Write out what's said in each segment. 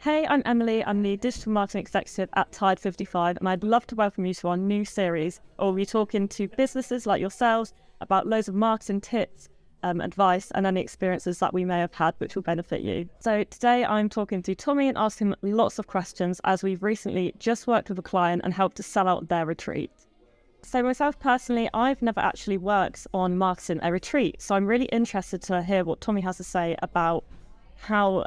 Hey, I'm Emily. I'm the Digital Marketing Executive at Tide 55, and I'd love to welcome you to our new series, where we'll be talking to businesses like yourselves about loads of marketing tips, advice, and any experiences that we may have had which will benefit you. So today I'm talking to Tommy and asking him lots of questions, as we've recently just worked with a client and helped to sell out their retreat. So myself personally, I've never actually worked on marketing a retreat, so I'm really interested to hear what Tommy has to say about how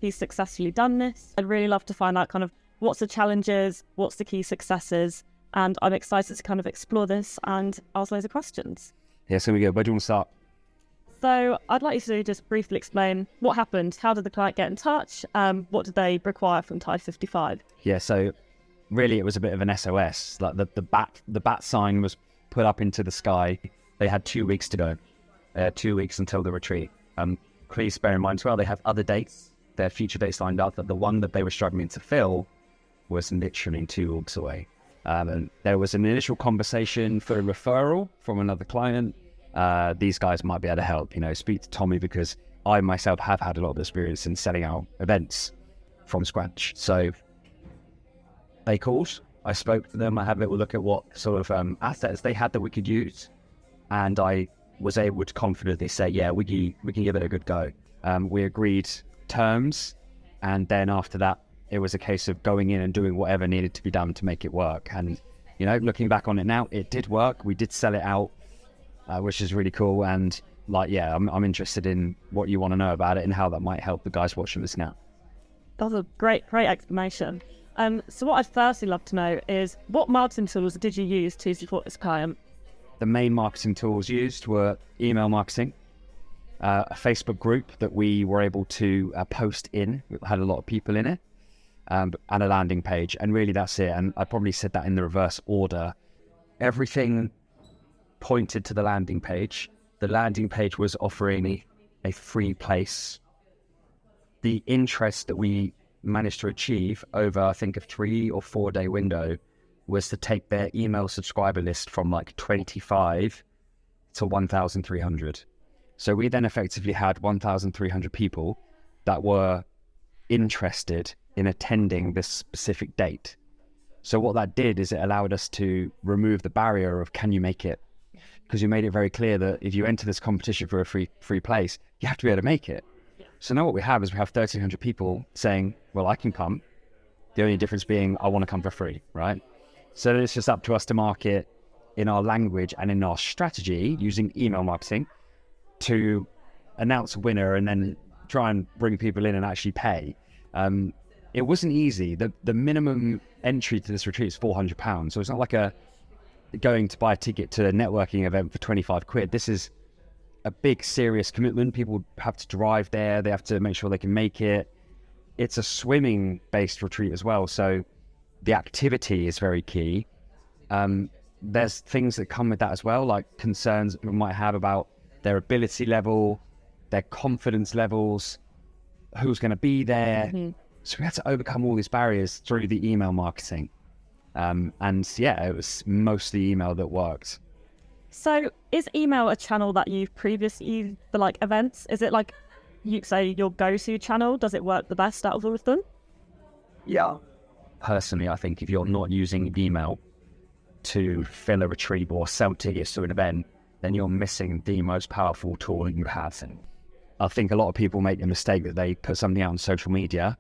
he's successfully done this. I'd really love to find out kind of what's the challenges, what's the key successes, and I'm excited to kind of explore this and ask loads of questions. Yeah, so we go. Where do you want to start? So I'd like you to just briefly explain what happened. How did the client get in touch? What did they require from Tide 55? Yeah, so really it was a bit of an SOS. Like the bat sign was put up into the sky. They had 2 weeks to go. 2 weeks until the retreat. Please bear in mind as well, they have other dates. Their future dates lined up, that the one that they were struggling to fill was literally 2 weeks away. And there was an initial conversation for a referral from another client. These guys might be able to help, speak to Tommy, because I myself have had a lot of experience in selling out events from scratch. So they called, I spoke to them, I had a little look at what sort of assets they had that we could use. And I was able to confidently say, yeah, we can give it a good go. We agreed terms, and then after that it was a case of going in and doing whatever needed to be done to make it work. And looking back on it now, it did work. We did sell it out, which is really cool. And I'm interested in what you want to know about it and how that might help the guys watching this now. That's a great explanation. So what I'd firstly love to know is, what marketing tools did you use to support this client? The main marketing tools used were email marketing, a Facebook group that we were able to post in. It had a lot of people in it, and a landing page. And really that's it. And I probably said that in the reverse order. Everything pointed to the landing page. The landing page was offering a free place. The interest that we managed to achieve over, I think, a 3 or 4 day window was to take their email subscriber list from like 25 to 1,300. So we then effectively had 1,300 people that were interested in attending this specific date. So what that did is it allowed us to remove the barrier of, can you make it? Because you made it very clear that if you enter this competition for a free place, you have to be able to make it. So now what we have is we have 1,300 people saying, well, I can come. The only difference being I want to come for free, right? So it's just up to us to market in our language and in our strategy using email marketing to announce a winner and then try and bring people in and actually pay. It wasn't easy. The minimum entry to this retreat is £400. So it's not like going to buy a ticket to a networking event for 25 quid. This is a big, serious commitment. People have to drive there. They have to make sure they can make it. It's a swimming-based retreat as well. So the activity is very key. There's things that come with that as well, like concerns people might have about their ability level, their confidence levels, who's going to be there. Mm-hmm. So we had to overcome all these barriers through the email marketing. It was mostly email that worked. So is email a channel that you've previously used for like events? Is it like, you say, your go-to channel? Does it work the best out of all of them? Yeah. Personally, I think if you're not using email to fill a retreat or sell tickets to an event, then you're missing the most powerful tool you have. And I think a lot of people make the mistake that they put something out on social media.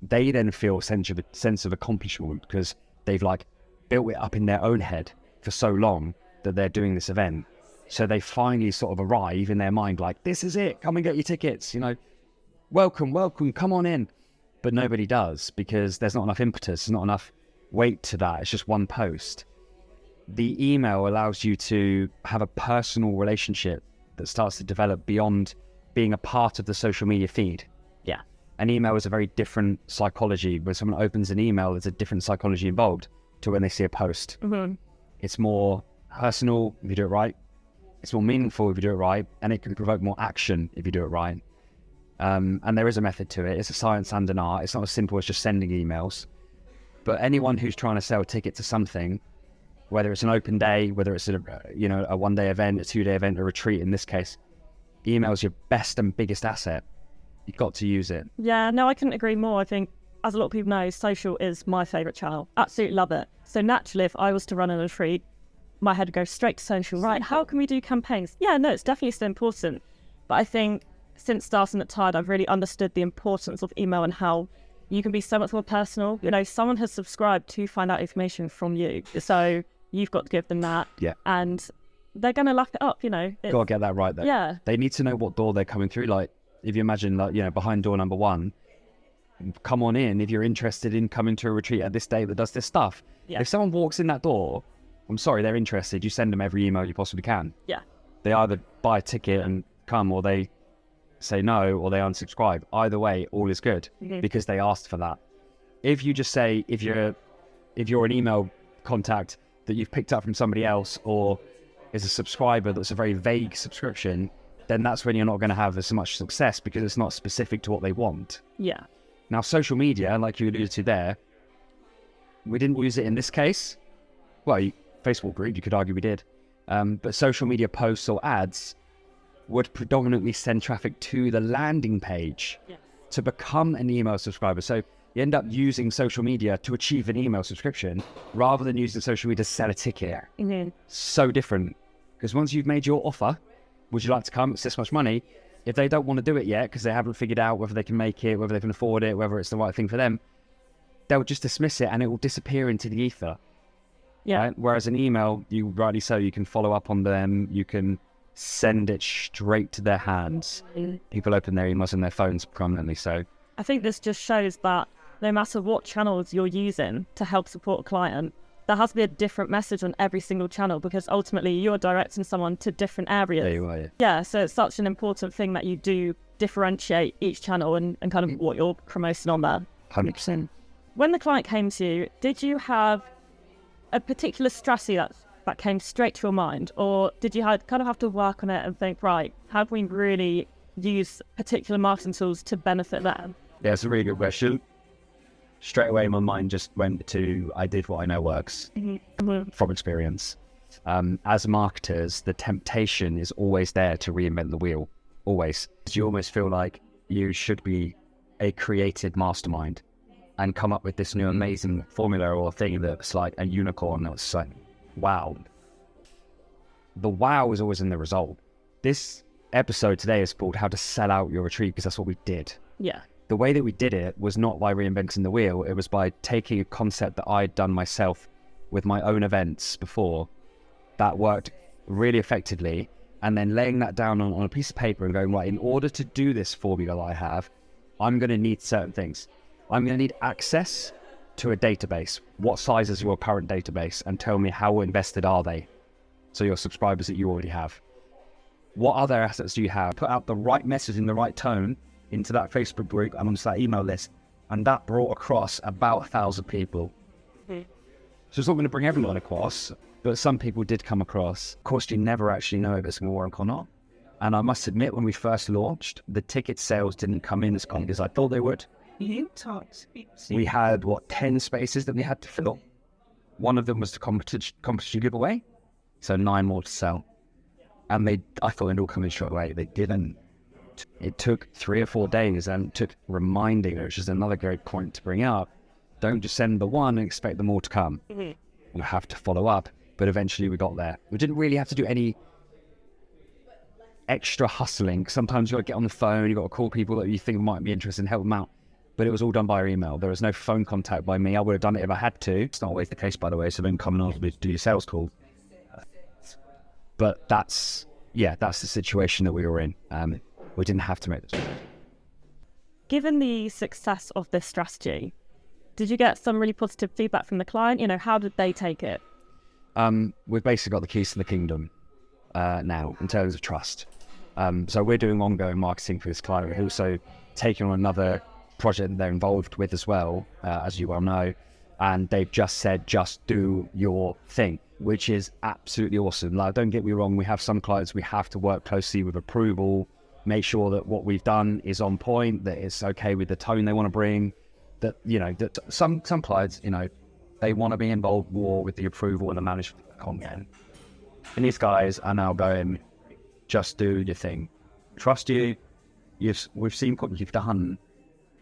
They then feel a sense of accomplishment because they've like built it up in their own head for so long that they're doing this event. So they finally sort of arrive in their mind like, this is it, come and get your tickets, welcome, come on in. But nobody does, because there's not enough impetus, there's not enough weight to that. It's just one post. The email allows you to have a personal relationship that starts to develop beyond being a part of the social media feed. Yeah. An email is a very different psychology. When someone opens an email, there's a different psychology involved to when they see a post. Mm-hmm. It's more personal if you do it right. It's more meaningful if you do it right. And it can provoke more action if you do it right. And there is a method to it. It's a science and an art. It's not as simple as just sending emails. But anyone who's trying to sell a ticket to something, whether it's an open day, whether it's a 1 day event, a 2 day event, a retreat in this case, email is your best and biggest asset. You've got to use it. Yeah, no, I couldn't agree more. I think as a lot of people know, social is my favourite channel. Absolutely love it. So naturally, if I was to run a retreat, my head would go straight to social. Right, how can we do campaigns? Yeah, no, it's definitely still important. But I think since starting at Tide, I've really understood the importance of email and how you can be so much more personal. You know, someone has subscribed to find out information from you. So you've got to give them that. Yeah. And they're going to lap it up, you know. Got to get that right, though. Yeah. They need to know what door they're coming through. Like, if you imagine, like, you know, behind door number 1, come on in if you're interested in coming to a retreat at this day that does this stuff. Yeah. If someone walks in that door, I'm sorry, they're interested. You send them every email you possibly can. Yeah. They either buy a ticket and come, or they say no, or they unsubscribe. Either way, all is good because they asked for that. If you just say, if you're an email contact that you've picked up from somebody else, or is a subscriber that's a very vague subscription, then that's when you're not going to have as much success because it's not specific to what they want. Yeah. Now, social media, like you alluded to there, we didn't use it in this case. Well, Facebook group, you could argue we did. But social media posts or ads would predominantly send traffic to the landing page to become an email subscriber. So you end up using social media to achieve an email subscription rather than using social media to sell a ticket. So different. Because once you've made your offer, would you like to come? It's this much money. If they don't want to do it yet because they haven't figured out whether they can make it, whether they can afford it, whether it's the right thing for them, they'll just dismiss it and it will disappear into the ether. Yeah. Right? Whereas an email, you rightly so, you can follow up on them, you can send it straight to their hands. People open their emails on their phones prominently, so I think this just shows that no matter what channels you're using to help support a client, there has to be a different message on every single channel because ultimately you're directing someone to different areas. there you are. Yeah. Yeah, so it's such an important thing that you do differentiate each channel and kind of what you're promoting on there. 100%. When the client came to you, did you have a particular strategy that came straight to your mind, or did you kind of have to work on it and think, right, how can we really use particular marketing tools to benefit them? Yeah, it's a really good question. Straight away, my mind just went to, I did what I know works from experience. As marketers, the temptation is always there to reinvent the wheel, always. You almost feel like you should be a creative mastermind and come up with this new amazing formula or thing that's like a unicorn. That's like, wow. The wow is always in the result. This episode today is called How to Sell Out Your Retreat because that's what we did. Yeah. The way that we did it was not by reinventing the wheel. It was by taking a concept that I'd done myself with my own events before that worked really effectively, and then laying that down on a piece of paper and going, right, in order to do this formula that I have, I'm going to need certain things. I'm going to need access to a database. What size is your current database? And tell me how invested are they? So your subscribers that you already have. What other assets do you have? Put out the right message in the right tone into that Facebook group and onto that email list. And that brought across about 1,000 people. So it's not going to bring everyone across, but some people did come across. Of course, you never actually know if it's going to work or not. And I must admit, when we first launched, the ticket sales didn't come in as quick as I thought they would. We had, 10 spaces that we had to fill. One of them was the competition giveaway. So 9 more to sell. And I thought they'd all come in straight away. They didn't. It took 3 or 4 days and it took reminding, which is another great point to bring up. Don't just send the one and expect them all to come. You have to follow up. But eventually we got there. We didn't really have to do any extra hustling. Sometimes you got to get on the phone, you got to call people that you think might be interested and help them out. But it was all done by email. There was no phone contact by me. I would have done it if I had to. It's not always the case, by the way, so don't come and ask me to do your sales call. But that's the situation that we were in. We didn't have to make this. Given the success of this strategy, did you get some really positive feedback from the client? You know, how did they take it? We've basically got the keys to the kingdom now in terms of trust. So we're doing ongoing marketing for this client. We're also taking on another project that they're involved with as well, as you well know. And they've just said, just do your thing, which is absolutely awesome. Like, don't get me wrong, we have some clients we have to work closely with approval, make sure that what we've done is on point, that it's okay with the tone they want to bring, that, you know, that some clients, you know, they want to be involved more with the approval and the management of the content. And these guys are now going, just do your thing. Trust you. We've seen what you've done.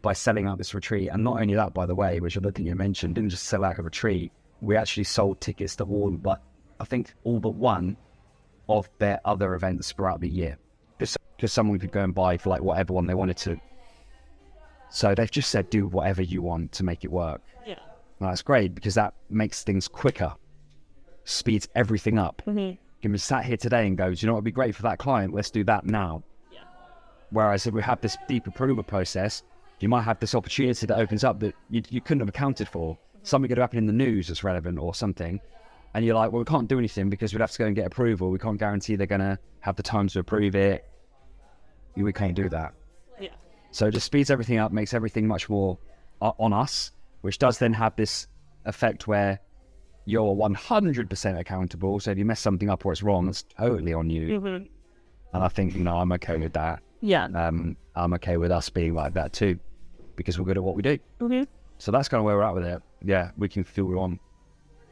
by selling out this retreat. And not only that, by the way, which I don't think you mentioned, didn't just sell out a retreat. We actually sold tickets to I think all but one of their other events throughout the year. Because someone could go and buy for like whatever one they wanted to. So they've just said, do whatever you want to make it work. Yeah. And that's great because that makes things quicker, speeds everything up. Mm-hmm. You can be sat here today and go, do you know what would be great for that client? Let's do that now. Yeah. Whereas if we have this deep approval process, you might have this opportunity that opens up that you couldn't have accounted for. Something could happen in the news that's relevant or something. And you're like, well, we can't do anything because we'd have to go and get approval. We can't guarantee they're going to have the time to approve it. We can't do that. Yeah. So it just speeds everything up, makes everything much more on us, which does then have this effect where you're 100% accountable. So if you mess something up or it's wrong, it's totally on you. Mm-hmm. And I think, I'm okay with that. Yeah. I'm okay with us being like that too, because we're good at what we do. Mm-hmm. So that's kind of where we're at with it. Yeah, we can feel we're on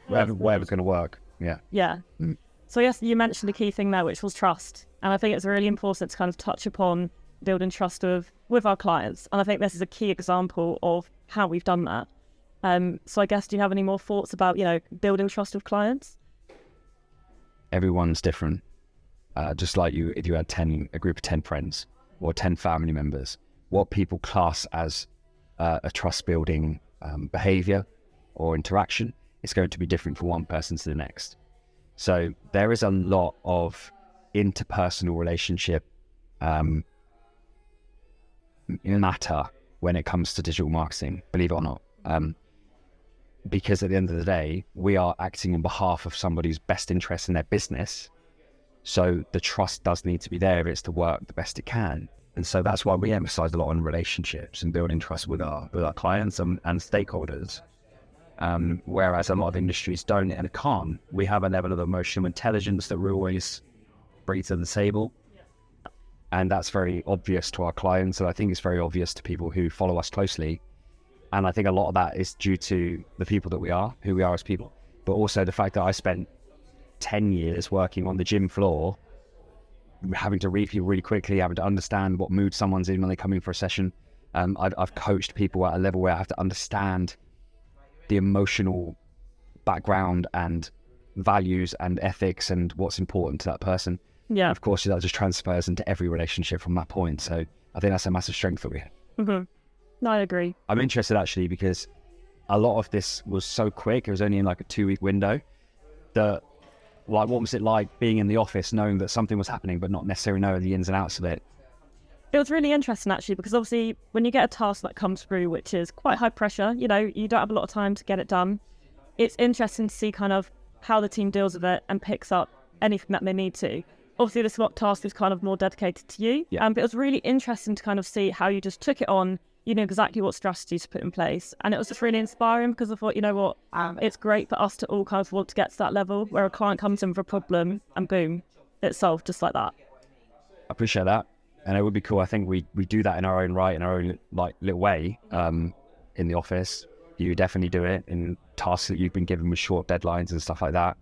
whatever's going to work. Yeah. Yeah. So yes, you mentioned a key thing there, which was trust. And I think it's really important to kind of touch upon building trust with our clients. And I think this is a key example of how we've done that. So I guess, do you have any more thoughts about, building trust with clients? Everyone's different. Just like if you had a group of 10 friends or 10 family members, what people class as a trust building behavior or interaction is going to be different from one person to the next. So there is a lot of interpersonal relationship matter when it comes to digital marketing, believe it or not. Because at the end of the day, we are acting on behalf of somebody's best interest in their business. So the trust does need to be there if it's to work the best it can. And so that's why we emphasize a lot on relationships and building trust with our clients and stakeholders. Whereas a lot of industries don't and can't. We have a level of emotional intelligence that we always bring to the table. And that's very obvious to our clients. And I think it's very obvious to people who follow us closely. And I think a lot of that is due to the people that we are, who we are as people, but also the fact that I spent 10 years working on the gym floor, having to read people really quickly, having to understand what mood someone's in when they come in for a session. I've coached people at a level where I have to understand the emotional background and values and ethics and what's important to that person. Yeah. And of course, that just transfers into every relationship from that point. So I think that's a massive strength that we have. Mm-hmm. No, I agree. I'm interested actually because a lot of this was so quick. It was only in like a 2-week window that, like, what was it like being in the office knowing that something was happening but not necessarily knowing the ins and outs of it? It was really interesting actually, because obviously when you get a task that comes through, which is quite high pressure, you don't have a lot of time to get it done. It's interesting to see kind of how the team deals with it and picks up anything that they need to. Obviously this task is kind of more dedicated to you. Yeah. But it was really interesting to kind of see how you just took it on. You knew exactly what strategies to put in place. And it was just really inspiring because I thought, you know what, it's great for us to all kind of want to get to that level where a client comes in with a problem and boom, it's solved just like that. I appreciate that. And it would be cool. I think we do that in our own right, in our own like little way in the office. You definitely do it in tasks that you've been given with short deadlines and stuff like that.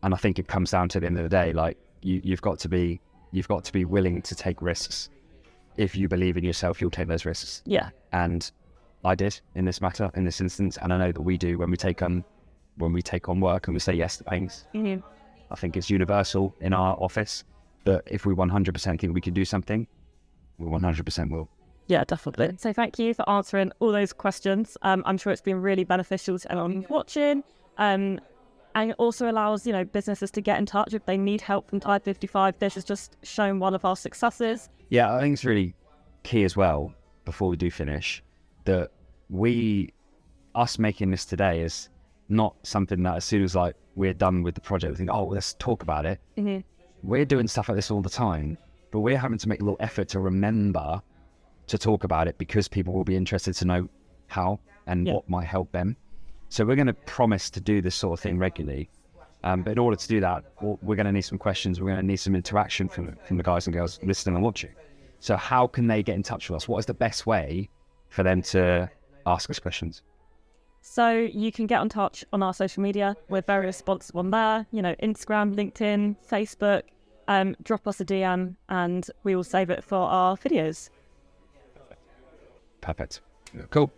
And I think it comes down to the end of the day, like you've got to be willing to take risks. If you believe in yourself, you'll take those risks. Yeah. And I did in this instance. And I know that we do when we take on work and we say yes to things. Mm-hmm. I think it's universal in our office that if we 100% think we can do something, we 100% will. Yeah, definitely. So thank you for answering all those questions. I'm sure it's been really beneficial to everyone watching. And it also allows, businesses to get in touch if they need help from Tide 55. This has just shown one of our successes. Yeah, I think it's really key as well, before we do finish, that us making this today is not something that as soon as like we're done with the project, we think, oh, let's talk about it. Mm-hmm. We're doing stuff like this all the time, but we're having to make a little effort to remember to talk about it because people will be interested to know how and what might help them. So we're going to promise to do this sort of thing regularly. But in order to do that, we're going to need some questions. We're going to need some interaction from the guys and girls listening and watching. So how can they get in touch with us? What is the best way for them to ask us questions? So you can get in touch on our social media. We're very responsive on there. Instagram, LinkedIn, Facebook. Drop us a DM and we will save it for our videos. Perfect. Cool.